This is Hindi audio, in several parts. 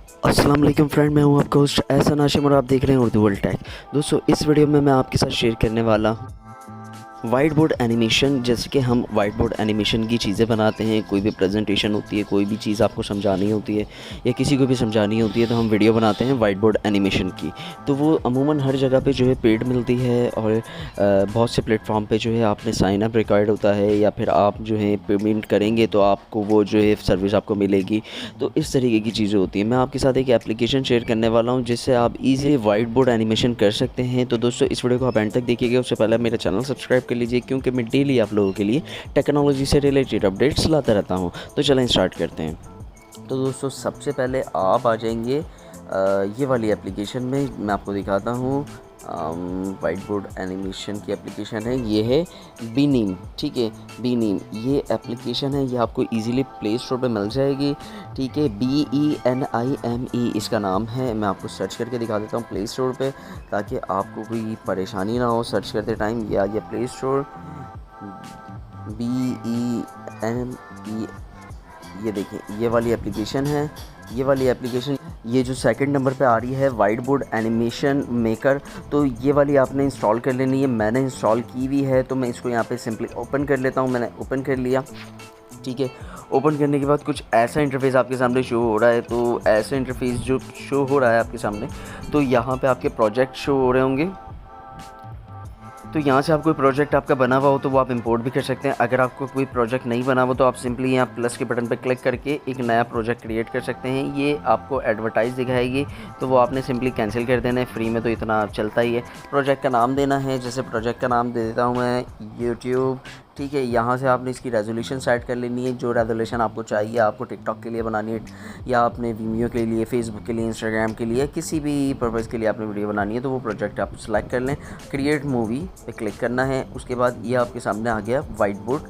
अस्सलाम वालेकुम फ्रेंड, मैं हूं आपका होस्ट एहसन हाशिम और आप देख रहे हैं उर्दू वर्ल्ड टेक। दोस्तों, इस वीडियो में मैं आपके साथ शेयर करने वाला हूं वाइट बोर्ड एनिमेशन। जैसे कि हम वाइट बोर्ड एनिमेशन की चीज़ें बनाते हैं, कोई भी प्रेजेंटेशन होती है, कोई भी चीज़ आपको समझानी होती है या किसी को भी समझानी होती है, तो हम वीडियो बनाते हैं वाइट बोर्ड एनिमेशन की। तो वो अमूमन हर जगह पे जो है पेड मिलती है और बहुत से प्लेटफॉर्म पे जो है आपने साइन अप रिक्वायर्ड होता है या फिर आप जो है पेमेंट करेंगे तो आपको वो जो है सर्विस आपको मिलेगी। तो इस तरीके की चीज़ें होती हैं। मैं आपके साथ एक एप्लीकेशन शेयर करने वाला हूँ जिससे आप ईज़िली वाइट बोर्ड एनिमेशन कर सकते हैं। तो दोस्तों, इस वीडियो को आप एंड तक देखिएगा। उससे पहले मेरा चैनल सब्सक्राइब कर लीजिए, क्योंकि मैं डेली आप लोगों के लिए टेक्नोलॉजी से रिलेटेड अपडेट्स लाता रहता हूँ। तो चलें स्टार्ट करते हैं। तो दोस्तों, सबसे पहले आप आ जाएंगे ये वाली एप्लीकेशन में। मैं आपको दिखाता हूँ वाइट बोर्ड एनिमेशन की एप्लीकेशन है, ये है बीनीम। ठीक है, बीनीम ये एप्लीकेशन है, ये आपको इजीली प्ले स्टोर पे मिल जाएगी। ठीक है, BENIME इसका नाम है। मैं आपको सर्च करके दिखा देता हूँ प्ले स्टोर पे, ताकि आपको कोई परेशानी ना हो सर्च करते टाइम। ये आ गया प्ले स्टोर, BENE। ये देखें, ये वाली एप्लीकेशन है। ये वाली एप्लीकेशन, ये जो सेकंड नंबर पे आ रही है वाइट बोर्ड एनिमेशन मेकर, तो ये वाली आपने इंस्टॉल कर लेनी है। मैंने इंस्टॉल की हुई है, तो मैं इसको यहाँ पे सिंपली ओपन कर लेता हूँ। मैंने ओपन कर लिया। ठीक है, ओपन करने के बाद कुछ ऐसा इंटरफेस आपके सामने शो हो रहा है। तो ऐसा इंटरफेस जो शो हो रहा है आपके सामने, तो यहाँ पे आपके प्रोजेक्ट शो हो रहे होंगे। तो यहाँ से आप कोई प्रोजेक्ट आपका बना हुआ हो तो वो आप इंपोर्ट भी कर सकते हैं। अगर आपको कोई प्रोजेक्ट नहीं बना हुआ तो आप सिंपली यहाँ प्लस के बटन पर क्लिक करके एक नया प्रोजेक्ट क्रिएट कर सकते हैं। ये आपको एडवर्टाइज दिखाएगी, तो वो आपने सिंपली कैंसिल कर देना है। फ्री में तो इतना चलता ही है। प्रोजेक्ट का नाम देना है, जैसे प्रोजेक्ट का नाम दे देता हूँ मैं यूट्यूब। ठीक है, यहाँ से आपने इसकी रेजोल्यूशन सेट कर लेनी है, जो रेजोल्यूशन आपको चाहिए। आपको टिकटॉक के लिए बनानी है या आपने वीमियो के लिए, फेसबुक के लिए, इंस्टाग्राम के लिए, किसी भी पर्पज़ के लिए आपने वीडियो बनानी है, तो वो प्रोजेक्ट आप सेलेक्ट कर लें। क्रिएट मूवी पे क्लिक करना है। उसके बाद ये आपके सामने आ गया वाइट बोर्ड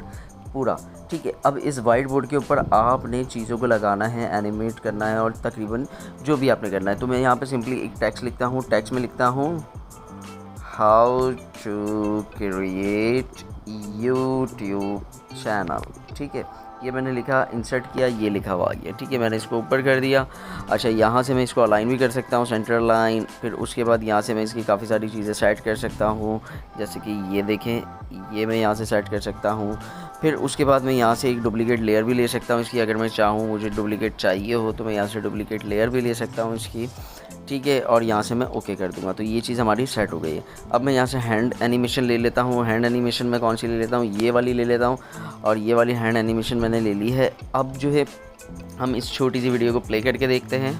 पूरा। ठीक है, अब इस वाइट बोर्ड के ऊपर आपने चीज़ों को लगाना है, एनिमेट करना है और तकरीबन जो भी आपने करना है। तो मैं यहाँ पे सिंपली एक टेक्स्ट लिखता हूँ। टेक्स्ट में लिखता हूँ how to create YouTube channel. ठीक है, ये मैंने लिखा, इंसर्ट किया, ये लिखा हुआ आ गया। ठीक है, मैंने इसको ऊपर कर दिया। अच्छा, यहाँ से मैं इसको अलाइन भी कर सकता हूँ, सेंटर लाइन। फिर उसके बाद यहाँ से मैं इसकी काफ़ी सारी चीज़ें सेट कर सकता हूँ, जैसे कि ये देखें, ये मैं यहाँ से सेट कर सकता हूँ। फिर उसके बाद मैं यहाँ से एक डुप्लीकेट लेयर भी ले सकता हूँ इसकी। अगर मैं चाहूँ, मुझे डुप्लीकेट चाहिए हो, तो मैं यहाँ से डुप्लीकेट लेयर भी ले सकता हूँ इसकी। ठीक है, और यहाँ से मैं ओके कर दूँगा। तो ये चीज़ हमारी सेट हो गई है। अब मैं यहाँ से हैंड एनिमेशन ले लेता हूँ। हैंड एनिमेशन में कौन सी ले लेता हूँ, ये वाली ले लेता हूँ। और ये वाली हैंड एनिमेशन मैंने ले ली है। अब जो है हम इस छोटी सी वीडियो को प्ले करके देखते हैं।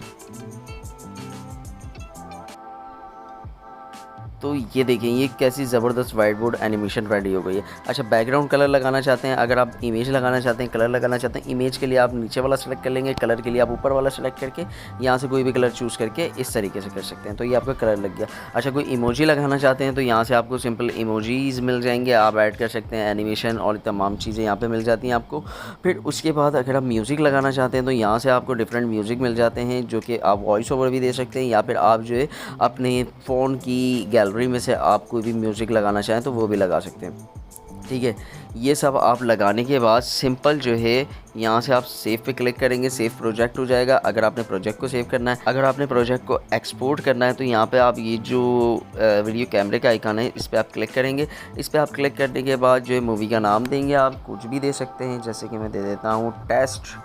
तो ये देखें, ये कैसी ज़बरदस्त वाइट बोर्ड एनिमेशन रेडी हो गई है। अच्छा, बैकग्राउंड कलर लगाना चाहते हैं, अगर आप इमेज लगाना चाहते हैं, कलर लगाना चाहते हैं, इमेज के लिए आप नीचे वाला सेलेक्ट कर लेंगे, कलर के लिए आप ऊपर वाला सेलेक्ट करके यहाँ से कोई भी कलर चूज़ करके इस तरीके से कर सकते हैं। तो ये आपका कलर लग गया। अच्छा, कोई इमोजी लगाना चाहते हैं तो यहाँ से आपको सिंपल इमोजीज़ मिल जाएंगे, आप ऐड कर सकते हैं। एनिमेशन और तमाम चीज़ें यहाँ पर मिल जाती हैं आपको। फिर उसके बाद अगर आप म्यूज़िक लगाना चाहते हैं तो यहाँ से आपको डिफरेंट म्यूज़िक मिल जाते हैं, जो कि आप वॉइस ओवर भी दे सकते हैं, या फिर आप जो है अपने फ़ोन की गैलरी में से आप कोई भी म्यूज़िक लगाना चाहें तो वो भी लगा सकते हैं। ठीक है, ये सब आप लगाने के बाद सिंपल जो है यहाँ से आप सेव पे क्लिक करेंगे, सेव प्रोजेक्ट हो जाएगा। अगर आपने प्रोजेक्ट को सेव करना है, अगर आपने प्रोजेक्ट को एक्सपोर्ट करना है, तो यहाँ पे आप ये जो वीडियो कैमरे का आइकन है, इस पर आप क्लिक करेंगे। इस पर आप क्लिक करने के बाद जो है मूवी का नाम देंगे, आप कुछ भी दे सकते हैं, जैसे कि मैं दे देता हूँ टेस्ट।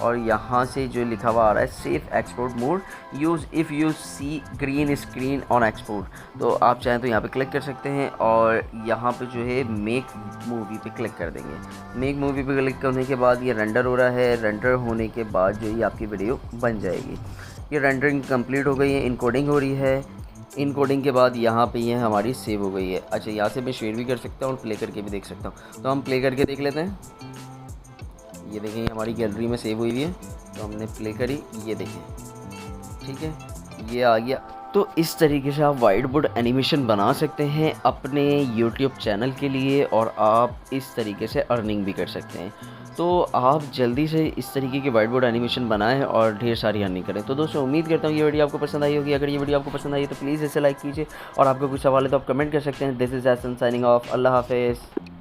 और यहाँ से जो लिखा हुआ आ रहा है save export mode use if you see green screen on export, तो आप चाहें तो यहाँ पे क्लिक कर सकते हैं और यहाँ पे जो है मेक मूवी पे क्लिक कर देंगे। मेक मूवी पे क्लिक करने के बाद ये रेंडर हो रहा है। रेंडर होने के बाद जो ये आपकी वीडियो बन जाएगी। ये रेंडरिंग कंप्लीट हो गई है, इनकोडिंग हो रही है। इनकोडिंग के बाद यहाँ पे ये हमारी सेव हो गई है। अच्छा, यहाँ से मैं शेयर भी कर सकता हूँ और प्ले करके भी देख सकता हूँ। तो हम प्ले करके देख लेते हैं। ये देखें, हमारी गैलरी में सेव हुई है, तो हमने प्ले करी, ये देखें। ठीक है, ये आ गया। तो इस तरीके से आप वाइट बोर्ड एनिमेशन बना सकते हैं अपने यूट्यूब चैनल के लिए, और आप इस तरीके से अर्निंग भी कर सकते हैं। तो आप जल्दी से इस तरीके के वाइट बोर्ड एनिमेशन बनाएं और ढेर सारी अर्निंग करें। तो दोस्तों, उम्मीद करता हूँ ये वीडियो आपको पसंद आई होगी। अगर ये वीडियो आपको पसंद आई है तो प्लीज़ इसे लाइक कीजिए, और आपको कुछ सवाल है तो आप कमेंट कर सकते हैं। This is Ehsan signing off. अल्लाह हाफिज़।